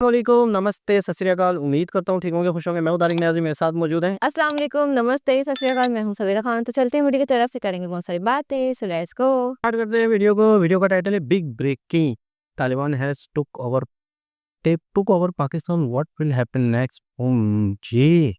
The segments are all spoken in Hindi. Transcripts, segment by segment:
वालेकुम, नमस्ते, सत श्री अकाल। उम्मीद करता हूँ ठीक होंगे, खुश होंगे। मैं हूँ तारिक नियाज़ी, मेरे साथ मौजूद हैं। अस्सलाम वालेकुम, नमस्ते, सत श्री अकाल। मैं हूँ सवेरा खान। तो चलते हैं वीडियो की तरफ, फिर करेंगे बहुत सारी बातें। So let's go. स्टार्ट करते हैं वीडियो को। वीडियो का टाइटल है big breaking, Taliban has took over Pakistan, what will happen next? जी।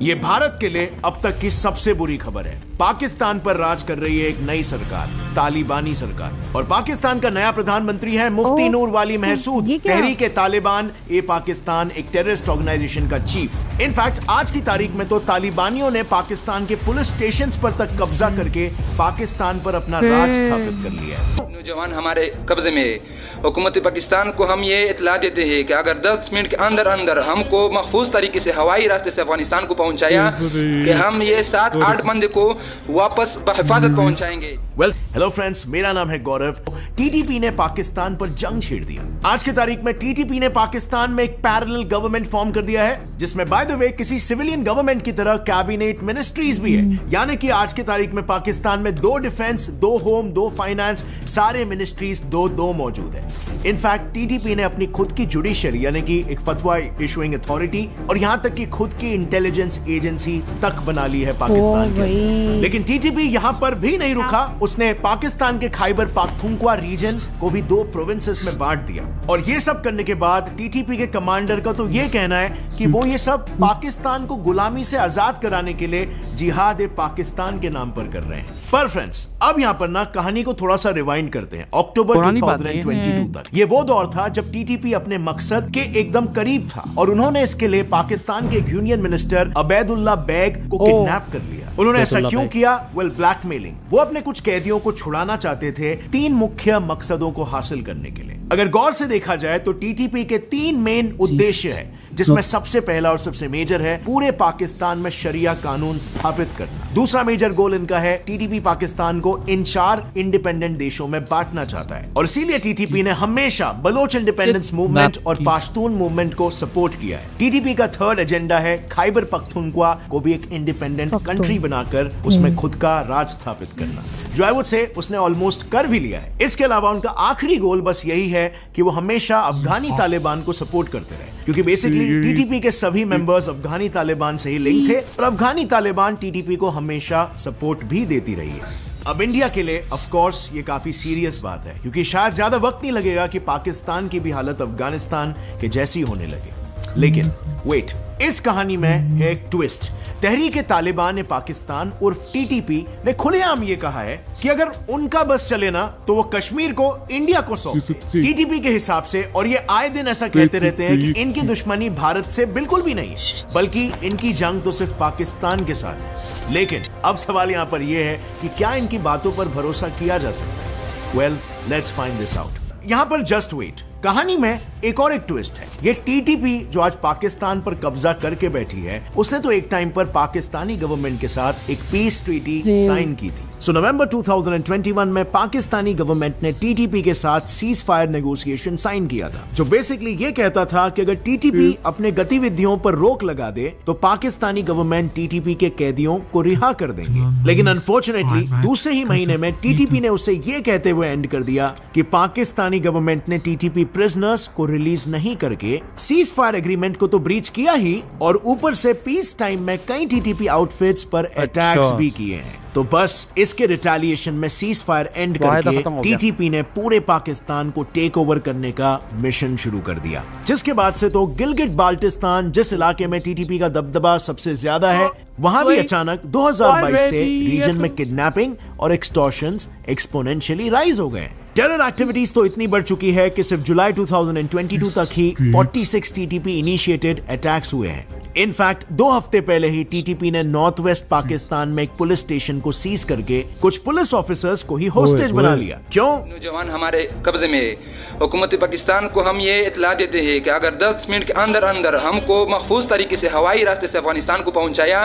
ये भारत के लिए अब तक की सबसे बुरी खबर है। पाकिस्तान पर राज कर रही है एक नई सरकार, तालिबानी सरकार, और पाकिस्तान का नया प्रधानमंत्री है मुफ्ती नूर वाली महसूद। तहरीक तालिबान ए पाकिस्तान एक टेररिस्ट ऑर्गेनाइजेशन का चीफ। इनफैक्ट आज की तारीख में तो तालिबानियों ने पाकिस्तान के पुलिस स्टेशन पर तक कब्जा करके पाकिस्तान पर अपना राज स्थापित कर लिया है। नौजवान हमारे कब्जे में है। हुकूमत पाकिस्तान को हम ये इतला देते हैं कि अगर 10 मिनट के अंदर अंदर हमको महफूज तरीके से हवाई रास्ते से अफगानिस्तान को पहुंचाया कि हम ये 7-8 बंदे को वापस बहिफाजत पहुंचाएंगे। वेल, हेलो फ्रेंड्स, मेरा नाम है गौरव। टीटीपी ने पाकिस्तान पर जंग छेड़ दिया। आज की तारीख में टीटीपी ने पाकिस्तान में एक पैरेलल गवर्नमेंट फॉर्म कर दिया है, जिसमें बाय द वे किसी सिविलियन गवर्नमेंट की तरह कैबिनेट मिनिस्ट्रीज भी है। यानी कि आज की तारीख में पाकिस्तान में 2 डिफेंस, 2 होम, 2 फाइनेंस, सारे मिनिस्ट्रीज 2 मौजूद है। इनफैक्ट टीटीपी ने अपनी खुद की जुडिशरी यानी कि एक फतवा इशुइंग अथॉरिटी और यहां तक कि खुद की इंटेलिजेंस एजेंसी तक बना ली है पाकिस्तान के। लेकिन टीटीपी यहां पर भी नहीं रुका। उसने पाकिस्तान के खैबर पख्तूनख्वा रीजन को भी 2 प्रोविंसेस में बांट दिया। और ये सब करने के बाद टीटीपी के कमांडर का तो ये कहना है कि वो ये सब पाकिस्तान को गुलामी से आजाद कराने के लिए जिहाद ए पाकिस्तान के नाम पर कर रहे हैं। पर फ्रेंड्स, अब यहाँ पर ना कहानी को थोड़ा सा रिवाइंड करते हैं अक्टूबर 2022 तक। ये वो दौर था जब टीटीपी अपने मकसद के एकदम करीब था और उन्होंने इसके लिए पाकिस्तान के एक यूनियन मिनिस्टर अबैदुल्ला बैग को किडनैप कर लिया। उन्होंने ऐसा क्यों किया? Well, blackmailing. वो अपने कुछ कैदियों को छुड़ाना चाहते थे 3 मुख्य मकसदों को हासिल करने के लिए। अगर गौर से देखा जाए तो टीटीपी के 3 मेन उद्देश्य है, जिसमें सबसे पहला और सबसे मेजर है पूरे पाकिस्तान में शरिया कानून स्थापित करना। दूसरा मेजर गोल इनका है टीटीपी पाकिस्तान को इन 4 इंडिपेंडेंट देशों में बांटना चाहता है, और इसीलिए टीटीपी ने हमेशा बलोच इंडिपेंडेंस मूवमेंट और पाश्तून मूवमेंट को सपोर्ट किया है। टीटीपी का 3rd एजेंडा है खैबर पख्तूनख्वा को भी एक इंडिपेंडेंट कंट्री बनाकर उसमें खुद का राज स्थापित करना, जो आई वुड से उसने ऑलमोस्ट कर भी लिया है। इसके अलावा उनका आखिरी गोल बस यही है कि वो हमेशा अफगानी तालिबान को सपोर्ट करते रहे, क्योंकि बेसिकली टीटीपी के सभी मेंबर्स अफगानी तालिबान से ही लिंक थे और अफगानी तालिबान टीटीपी को हमेशा सपोर्ट भी देती रही है। अब इंडिया के लिए ऑफ कोर्स ये काफी सीरियस बात है, क्योंकि शायद ज्यादा वक्त नहीं लगेगा कि पाकिस्तान की भी हालत अफगानिस्तान के जैसी होने लगे। लेकिन वेट, इस कहानी में है एक ट्विस्ट। तहरीक तालिबान ए पाकिस्तान उर्फ टीटीपी ने खुलेआम ये कहा है कि अगर उनका बस चले ना तो वो कश्मीर को इंडिया को सौंप दे। टीटीपी के हिसाब से, और ये आए दिन ऐसा कहते रहते हैं कि इनकी दुश्मनी भारत से बिल्कुल भी नहीं है, बल्कि इनकी जंग तो सिर्फ पाकिस्तान के साथ है। लेकिन अब सवाल यहाँ पर यह है कि क्या इनकी बातों पर भरोसा किया जा सकता है? Well, let's find this out. यहाँ पर जस्ट वेट, कहानी में एक और एक ट्विस्ट है। ये टीटीपी जो आज पाकिस्तान पर कब्जा करके बैठी है, उसने तो एक टाइम पर पाकिस्तानी गवर्नमेंट के साथ एक पीस ट्रीटी साइन की थी। सो नवंबर 2021 में पाकिस्तानी गवर्नमेंट ने टीटीपी के साथ सीज फायर नेगोशिएशन साइन किया था, जो बेसिकली ये कहता था कि अगर टीटीपी अपने गतिविधियों पर रोक लगा दे तो पाकिस्तानी गवर्नमेंट टीटीपी के कैदियों को रिहा कर देंगे। लेकिन अनफॉर्चुनेटली दूसरे ही महीने में टीटीपी ने उसे ये कहते हुए एंड कर दिया कि पाकिस्तानी गवर्नमेंट ने टीटीपी प्रिजनर्स को रिलीज नहीं करके सीज फायर एग्रीमेंट को तो ब्रीच किया ही, और ऊपर से पीस टाइम में कई टीटीपी आउटफिट्स पर अटैक्स भी किए हैं। तो बस इसके रिटेलिएशन में सीज फायर एंड करके टीटीपी ने पूरे पाकिस्तान को टेक ओवर करने का मिशन शुरू कर दिया, जिसके बाद से तो गिलगिट बाल्टिस्तान, जिस इलाके में टीटीपी का दबदबा सबसे ज्यादा है, वहां भी अचानक 2022 से रीजन में किडनैपिंग और एक्सटॉर्शंस एक्सपोनेंशियली राइज हो गए। टेरर एक्टिविटीज तो इतनी बढ़ चुकी है कि सिर्फ जुलाई 2022 तक ही 46 टीटीपी इनिशिएटेड अटैक्स हुए हैं। इनफैक्ट 2 हफ्ते पहले ही टीटीपी ने नॉर्थ वेस्ट पाकिस्तान में एक पुलिस स्टेशन को सीज करके कुछ पुलिस ऑफिसर्स को ही होस्टेज बना लिया। क्यों? नौजवान हमारे कब्जे में है। हुकूमत पाकिस्तान को हम ये इतला देते हैं कि अगर 10 मिनट के अंदर अंदर हमको महफूज तरीके से हवाई रास्ते से अफगानिस्तान को पहुंचाया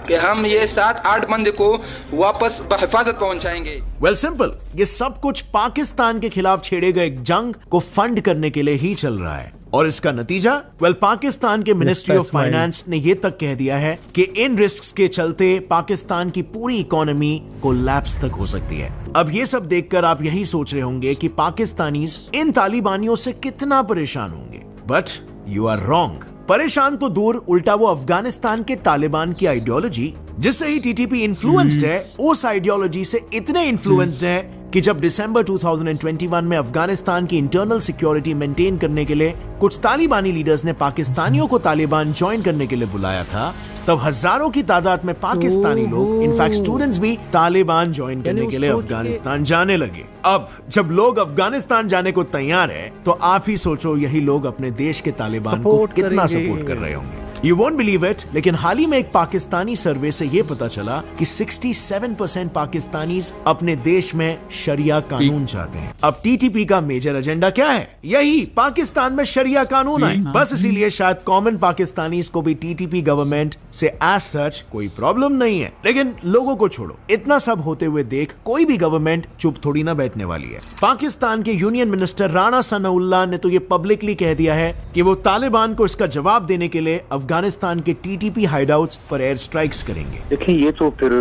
कि हम ये 7-8 बंदे को वापस बहिफाजत पहुंचाएंगे। वेल, सिंपल, ये सब कुछ पाकिस्तान के खिलाफ छेड़े गए एक जंग को फंड करने के लिए ही चल रहा है। और इसका नतीजा, वेल, पाकिस्तान के मिनिस्ट्री ऑफ फाइनेंस ने यह तक कह दिया है कि इन रिस्क्स के चलते पाकिस्तान की पूरी इकोनॉमी कोलैप्स तक हो सकती है। अब ये सब देखकर आप यही सोच रहे होंगे कि पाकिस्तानीज इन तालिबानियों से कितना परेशान होंगे। But you are wrong. परेशान तो दूर, उल्टा वो अफगानिस्तान के तालिबान की आइडियोलॉजी, जिससे ही टीटीपी इन्फ्लुएंस्ड है, उस आइडियोलॉजी से इतने इन्फ्लुएंस्ड है कि जब दिसंबर 2021 में अफगानिस्तान की इंटरनल सिक्योरिटी मेंटेन करने के लिए कुछ तालिबानी लीडर्स ने पाकिस्तानियों को तालिबान ज्वाइन करने के लिए बुलाया था, तब हजारों की तादाद में पाकिस्तानी लोग, इनफैक्ट स्टूडेंट्स भी तालिबान ज्वाइन करने के लिए अफगानिस्तान जाने लगे। अब जब लोग अफगानिस्तान जाने को तैयार हैं, तो आप ही सोचो यही लोग अपने देश के तालिबान को कितना सपोर्ट कर रहे होंगे। You won't believe it, लेकिन हाल ही में एक पाकिस्तानी सर्वे से यह पता चला कि 67% पाकिस्तानीज अपने देश में शरिया कानून चाहते हैं। अब टीटीपी का मेजर एजेंडा क्या है? यही पाकिस्तान में शरिया कानून आए। बस इसीलिए शायद कॉमन पाकिस्तानीज को भी टीटीपी गवर्नमेंट से एज सच कोई प्रॉब्लम नहीं है। लेकिन लोगों को छोड़ो, इतना सब होते हुए देख कोई भी गवर्नमेंट चुप थोड़ी ना बैठने वाली है। पाकिस्तान के यूनियन मिनिस्टर राणा सनाउल्लाह ने तो ये पब्लिकली कह दिया है कि वो तालिबान को इसका जवाब देने के लिए अफगानिस्तान के टीटीपी हाइडआउट्स पर एयर स्ट्राइक्स करेंगे। देखिए, ये तो फिर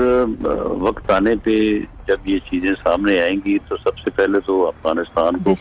वक्त आने पे जब ये चीजें सामने आएंगी तो सबसे पहले तो अफगानिस्तान को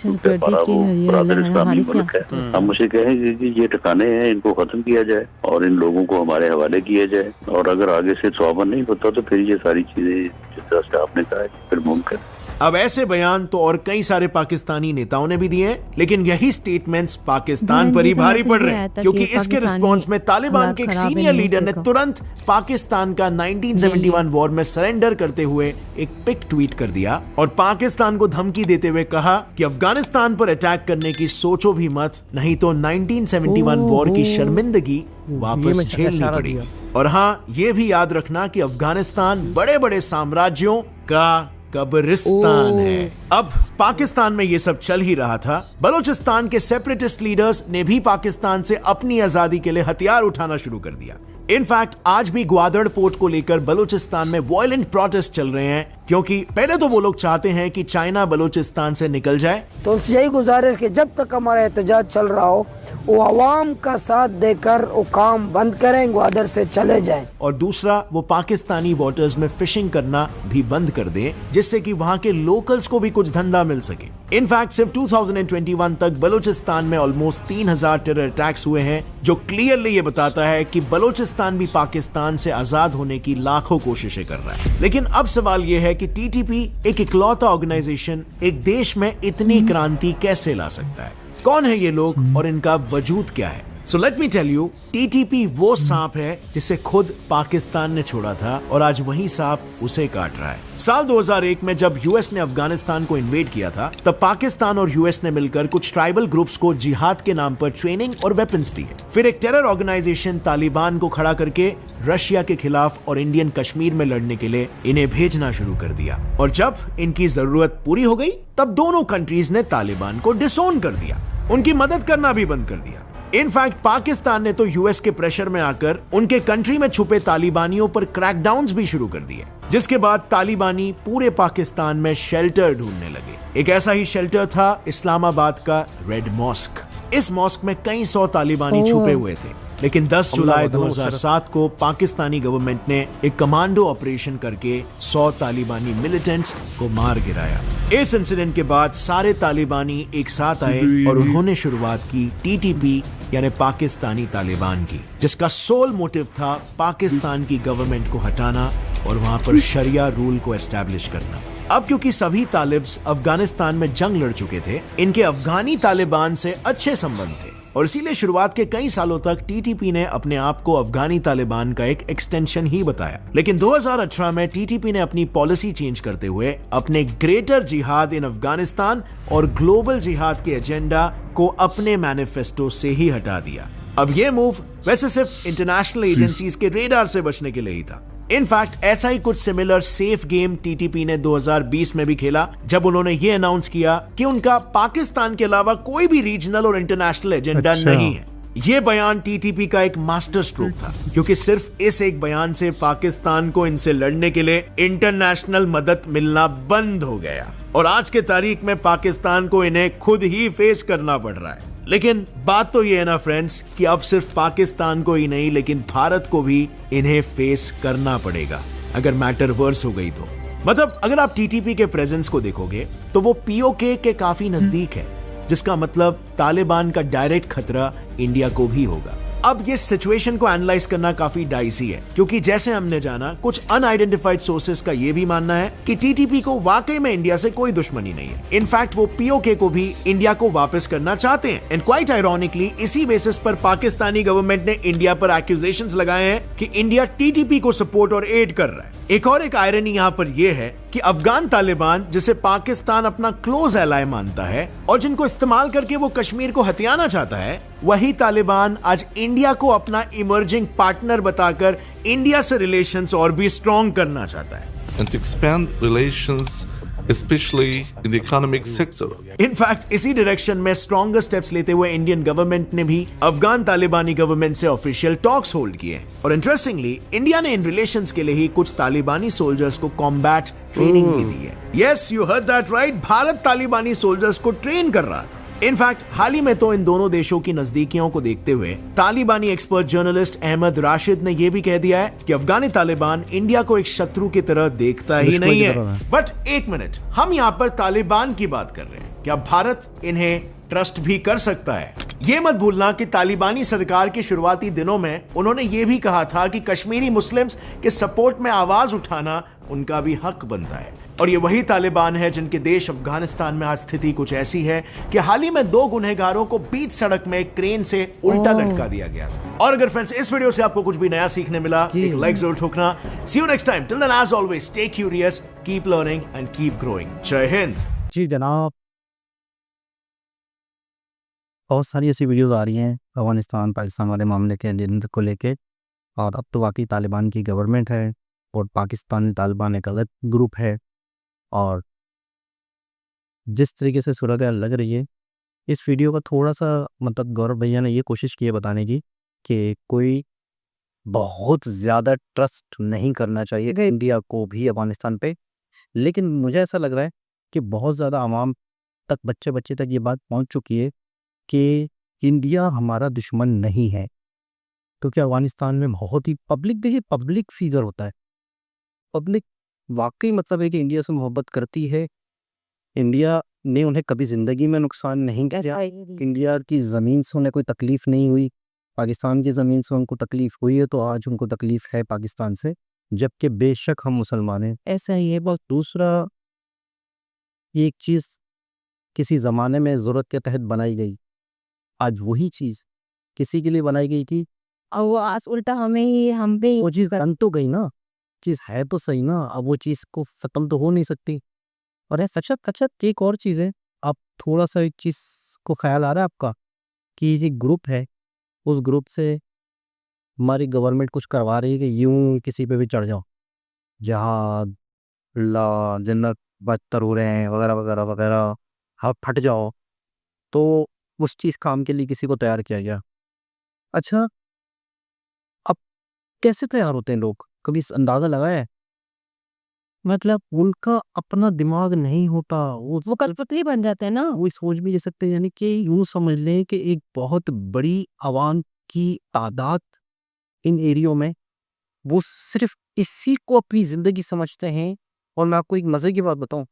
बरादर इस्लामी मुल्क है, हम उसे कहेंगे कि ये ठिकाने हैं, इनको खत्म किया जाए और इन लोगों को हमारे हवाले किया जाए। और अगर आगे से तौबा नहीं होता तो फिर ये सारी चीजें जिस तरह से आपने कहा है फिर मुमकिन। अब ऐसे बयान तो और कई सारे पाकिस्तानी नेताओं ने भी दिए हैं, लेकिन यही स्टेटमेंट्स पाकिस्तान पर ही भारी पड़ रहे हैं, क्योंकि इसके रिस्पॉन्स में तालिबान के एक सीनियर लीडर ने तुरंत पाकिस्तान का 1971 वॉर में सरेंडर करते हुए एक पिक ट्वीट कर दिया और पाकिस्तान को धमकी देते हुए कहा कि अफगानिस्तान पर अटैक करने की सोचो भी मत, नहीं तो 1971 वॉर की शर्मिंदगी वापस झेलनी पड़ेगी। और हाँ, ये भी याद रखना कि अफगानिस्तान बड़े बड़े साम्राज्यों का कब्रिस्तान है। अब पाकिस्तान में ये सब चल ही रहा था, बलूचिस्तान के सेपरेटिस्ट लीडर्स ने भी पाकिस्तान से अपनी आजादी के लिए हथियार उठाना शुरू कर दिया। इनफैक्ट आज भी ग्वादर पोर्ट को लेकर बलूचिस्तान में वायलेंट प्रोटेस्ट चल रहे हैं, क्योंकि पहले तो वो लोग चाहते हैं कि चाइना बलूचिस्तान से निकल जाए। तो उनसे यही गुजारिश कि जब तक हमारा एहतजाज चल रहा हो वो अवाम का साथ देकर वो काम बंद करें, ग्वादर से चले जाएं। और दूसरा, वो पाकिस्तानी वाटर्स में फिशिंग करना भी बंद कर दें, जिससे कि वहां के लोकल्स को भी कुछ धंधा मिल सके। इनफैक्ट सिर्फ 2021 तक बलूचिस्तान में ऑलमोस्ट 3000 टेरर अटैक्स हुए हैं, जो क्लियरली ये बताता है कि बलूचिस्तान भी पाकिस्तान से आजाद होने की लाखों कोशिशें कर रहा है। लेकिन अब सवाल ये है कि टीटीपी, एक इकलौता ऑर्गेनाइजेशन, एक देश में इतनी क्रांति कैसे ला सकता है? कौन है ये लोग और इनका वजूद क्या है? So let me tell you, TTP वो सांप है जिसे खुद पाकिस्तान ने छोड़ा था और आज वही सांप उसे काट रहा है। साल 2001 में जब यूएस ने अफगानिस्तान को इन्वेड किया था, तब पाकिस्तान और यूएस ने मिलकर कुछ ट्राइबल ग्रुप्स को जिहाद के नाम पर ट्रेनिंग और वेपन्स दिए। फिर एक टेरर ऑर्गेनाइजेशन तालिबान को खड़ा करके रशिया के खिलाफ और इंडियन कश्मीर में लड़ने के लिए इन्हें भेजना शुरू कर दिया। और जब इनकी जरूरत पूरी हो गई, तब दोनों कंट्रीज ने तालिबान को डिसोन कर दिया, उनकी मदद करना भी बंद कर दिया। इनफैक्ट पाकिस्तान ने तो यूएस के प्रेशर में आकर उनके कंट्री में छुपे तालिबानियों पर क्रैकडाउन्स भी शुरू कर दिए, जिसके बाद तालिबानी पूरे पाकिस्तान में शेल्टर ढूंढने लगे। एक ऐसा ही शेल्टर था इस्लामाबाद का रेड मॉस्क। इस मॉस्क में कई 100 तालिबानी छुपे हुए थे, लेकिन 10 जुलाई 2007 को पाकिस्तानी गवर्नमेंट ने एक कमांडो ऑपरेशन करके 100 तालिबानी मिलिटेंट्स को मार गिराया। इस इंसिडेंट के बाद सारे तालिबानी एक साथ आए और उन्होंने शुरुआत की टीटीपी यानी पाकिस्तानी तालिबान की, जिसका सोल मोटिव था पाकिस्तान की गवर्नमेंट को हटाना और वहां पर शरिया रूल को एस्टैब्लिश करना। अब क्योंकि सभी तालिब्स अफगानिस्तान में जंग लड़ चुके थे, इनके अफगानी तालिबान से अच्छे संबंध थे और इसीलिए शुरुआत के कई सालों तक टीटीपी ने अपने आप को अफगानी तालिबान का एक एक्सटेंशन ही बताया। लेकिन 2018 में टीटीपी ने अपनी पॉलिसी चेंज करते हुए अपने ग्रेटर जिहाद इन अफगानिस्तान और ग्लोबल जिहाद के एजेंडा को अपने मैनिफेस्टो से ही हटा दिया। अब ये मूव वैसे सिर्फ इंटरनेशनल एजेंसीज के रेडार से बचने के लिए ही था। इनफैक्ट ऐसा ही कुछ सिमिलर सेफ गेम टीटीपी ने 2020 में भी खेला, जब उन्होंने ये अनाउंस किया कि उनका पाकिस्तान के अलावा कोई भी रीजनल और इंटरनेशनल एजेंडा नहीं है। ये बयान टीटीपी का एक मास्टर स्ट्रोक था, क्योंकि सिर्फ इस एक बयान से पाकिस्तान को इनसे लड़ने के लिए इंटरनेशनल मदद मिलना बंद हो गया और आज के तारीख में पाकिस्तान को इन्हें खुद ही फेस करना पड़ रहा है। लेकिन बात तो ये है ना फ्रेंड्स कि अब सिर्फ पाकिस्तान को ही नहीं, लेकिन भारत को भी इन्हें फेस करना पड़ेगा अगर मैटर वर्स हो गई तो। मतलब अगर आप टीटीपी के प्रेजेंस को देखोगे तो वो पीओके के काफी नजदीक है। जिसका मतलब तालिबान का डायरेक्ट खतरा इंडिया को भी होगा। अब ये सिचुएशन को एनालाइज करना काफी डाइसी है, क्योंकि जैसे हमने जाना, कुछ अनआइडेंटिफाइड सोर्सेस का ये भी मानना है कि टीटीपी को वाकई में इंडिया से कोई दुश्मनी नहीं है। इनफैक्ट वो पीओके को भी इंडिया को वापस करना चाहते हैं। एंड क्वाइट आयरॉनिकली इसी बेसिस पर पाकिस्तानी गवर्नमेंट ने इंडिया पर एक्यूजेशंस लगाए हैं कि इंडिया टीटीपी को सपोर्ट और एड कर रहा है। एक आयरनी यहाँ पर यह है कि अफगान तालिबान, जिसे पाकिस्तान अपना क्लोज एलाय मानता है और जिनको इस्तेमाल करके वो कश्मीर को हथियाना चाहता है, वही तालिबान आज इंडिया को अपना इमर्जिंग पार्टनर बताकर इंडिया से रिलेशंस और भी स्ट्रॉन्ग करना चाहता है। And to expand relations, especially in the economic sector. In fact इसी डायरेक्शन में स्ट्रॉन्गर स्टेप्स लेते हुए इंडियन गवर्नमेंट ने भी अफगान तालिबानी गवर्नमेंट से ऑफिशियल टॉक्स होल्ड किए। और इंटरेस्टिंगली इंडिया ने इन रिलेशंस के लिए ही कुछ तालिबानी सोल्जर्स को कॉम्बैट ट्रेनिंग भी दी है। Yes, you heard that right, Bharat तालिबानी सोल्जर्स को ट्रेन कर रहा था। इनफैक्ट हाल ही में तो इन दोनों देशों की नजदीकियों को देखते हुए तालिबानी एक्सपर्ट जर्नलिस्ट अहमद राशिद ने यह भी कह दिया है कि अफगानी तालिबान इंडिया को एक शत्रु की तरह देखता ही नहीं है। बट एक मिनट, हम यहाँ पर तालिबान की बात कर रहे हैं, क्या भारत इन्हें ट्रस्ट भी कर सकता है? ये मत भूलना कि तालिबानी सरकार के शुरुआती दिनों में उन्होंने ये भी कहा था कि कश्मीरी मुस्लिम्स के सपोर्ट में आवाज उठाना उनका भी हक बनता है। और ये वही तालिबान है जिनके देश अफगानिस्तान में आज स्थिति कुछ ऐसी है कि हाल ही में 2 गुनहगारों को बीच सड़क में क्रेन से उल्टा लटका दिया गया था। और अगर फ्रेंड्स इस वीडियो से आपको कुछ भी नया सीखने मिला, एक लाइक जरूर ठोकना। See you next time, till then as always stay curious, keep learning and keep growing. जय हिंद। जी जनाब, बहुत सारी ऐसी वीडियोस आ रही हैं अफगानिस्तान पाकिस्तान वाले मामले के को लेके, और अब तो वाकई तालिबान की गवर्नमेंट है और पाकिस्तानी तालिबान एक अलग ग्रुप है। और जिस तरीके से सूरत लग रही है, इस वीडियो का थोड़ा सा मतलब गौरव भैया ने ये कोशिश की है बताने की कि कोई बहुत ज़्यादा ट्रस्ट नहीं करना चाहिए इंडिया को भी अफगानिस्तान पे। लेकिन मुझे ऐसा लग रहा है कि बहुत ज़्यादा आवाम तक, बच्चे बच्चे तक ये बात पहुंच चुकी है कि इंडिया हमारा दुश्मन नहीं है, क्योंकि अफगानिस्तान में बहुत ही पब्लिक, देखिए पब्लिक फिगर होता है, पब्लिक वाकई मतलब है कि इंडिया से मोहब्बत करती है। इंडिया ने उन्हें कभी ज़िंदगी में नुकसान नहीं किया, इंडिया की ज़मीन से उन्हें कोई तकलीफ़ नहीं हुई। पाकिस्तान की ज़मीन से उनको तकलीफ़ हुई है तो आज उनको तकलीफ़ है पाकिस्तान से, जबकि बेशक हम मुसलमान हैं, ऐसा ही है। बहुत दूसरा, एक चीज़ किसी ज़माने में ज़रूरत के तहत बनाई गई, आज वही चीज़ किसी के लिए बनाई गई थी और वो आज उल्टा हमें ही, हम पे वो चीज़ बन तो गई ना, चीज़ है तो सही ना, अब वो चीज़ को ख़त्म तो हो नहीं सकती। और है सच एक और चीज़ है, आप थोड़ा सा एक चीज़ को ख्याल आ रहा है आपका कि ये ग्रुप है, उस ग्रुप से हमारी गवर्नमेंट कुछ करवा रही है कि यूं किसी पे भी चढ़ जाओ, जहाद ला जन्नत बदतर हो रहे हैं वगैरह वगैरह वगैरह, आप फट जाओ, तो उस चीज़ काम के लिए किसी को तैयार किया गया। अच्छा, अब कैसे तैयार होते हैं लोग, कभी इस अंदाज़ा लगाया है? मतलब उनका अपना दिमाग नहीं होता, वो कठपुतली बन जाते हैं ना। वो सोच भी नहीं सकते, यानी कि यूँ समझ लें कि एक बहुत बड़ी आवाम की तादाद इन एरियो में, वो सिर्फ इसी को अपनी ज़िंदगी समझते हैं। और मैं आपको एक मज़े की बात बताऊं,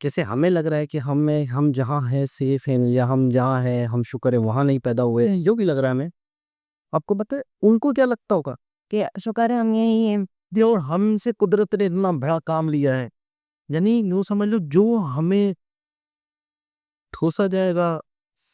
जैसे हमें लग रहा है कि हम जहाँ हैं सेफ हैं, या हम जहाँ हैं हम शुक्र है वहाँ नहीं पैदा हुए, जो भी लग रहा है हमें, आपको पता है उनको क्या लगता होगा कि शुक्र है हम यही हैं। और हमसे कुदरत ने इतना बड़ा काम लिया है, यानी यूँ समझ लो जो हमें ठोसा जाएगा,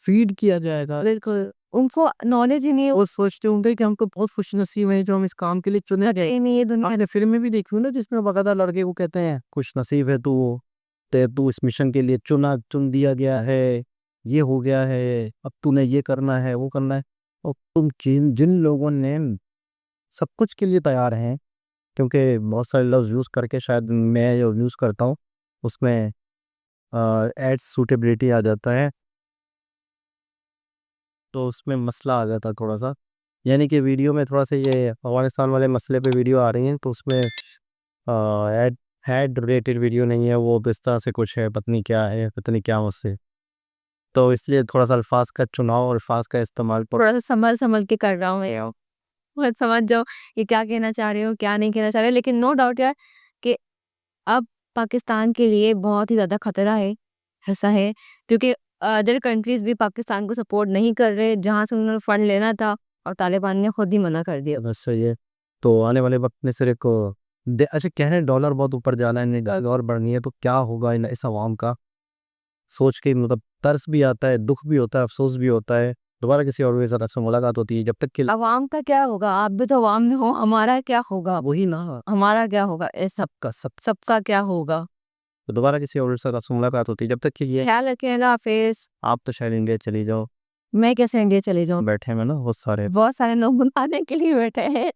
फीड किया जाएगा, बिल्कुल, उनको नॉलेज ही नहीं है। वो सोचते होंगे कि हम तो बहुत खुशनसीब हैं जो हम इस काम के लिए चुने गए। ये दुनिया आपने फिल्म में भी देखी हो ना, जिसमें बकायदा लड़के को कहते हैं खुश नसीब है तू इस मिशन के लिए चुन दिया गया है, ये हो गया है, अब तूने ये करना है, वो करना है। और तुम जिन लोगों ने सब कुछ के लिए तैयार हैं, क्योंकि बहुत सारे लफ्ज़ यूज़ करके शायद मैं जो यूज़ करता हूँ उसमें एड सूटेबिलिटी आ जाता है, तो उसमें मसला आ जाता थोड़ा सा। यानी कि वीडियो में थोड़ा सा ये अफगानिस्तान वाले मसले पे वीडियो आ रही हैं, तो उसमें एड रिलेटेड वीडियो नहीं है, वो इस तरह से कुछ है, पत्नी क्या है, पत्नी क्या मुझसे, तो इसलिए थोड़ा सा अल्फाज का चुनाव और अल्फाज का इस्तेमाल पर थोड़ा सा संभल के कर रहा हूँ मैं, बहुत समझ जाओ ये क्या कहना चाह रहे हो, क्या नहीं कहना चाह रहे हो। लेकिन नो डाउट यार कि अब पाकिस्तान के लिए बहुत ही ज़्यादा खतरा है, ऐसा है, क्योंकि अदर कंट्रीज भी पाकिस्तान को सपोर्ट नहीं कर रहे, जहाँ से उन्होंने फंड लेना था और तालिबान ने खुद ही मना कर दिया। बस सही है। तो आने वाले वक्त में सिर्फ अच्छा कह रहे हैं डॉलर बहुत ऊपर जा रहा है, महंगाई और बढ़नी है, तो क्या होगा इस अवाम का? सोच के मतलब तरस भी आता है, दुख भी होता है, अफसोस भी होता है। दोबारा किसी और के साथ आपसे मुलाकात होती है, जब तक कि अवाम का क्या होगा? आप भी तो अवाम में हो, हमारा क्या होगा? वही ना, हमारा क्या होगा? इस सबका सबका क्या होगा? तो दोबारा किसी और के साथ आपसे मुलाकात होती है, जब तक कि ये ख्याल रखें, अल्लाह हाफिज। आप तो शायद इंडिया चली जाओ, मैं कैसे इंडिया चली जाऊँ? बैठे में ना बहुत सारे बहुत सारे लोग बुलाने के लिए बैठे हैं।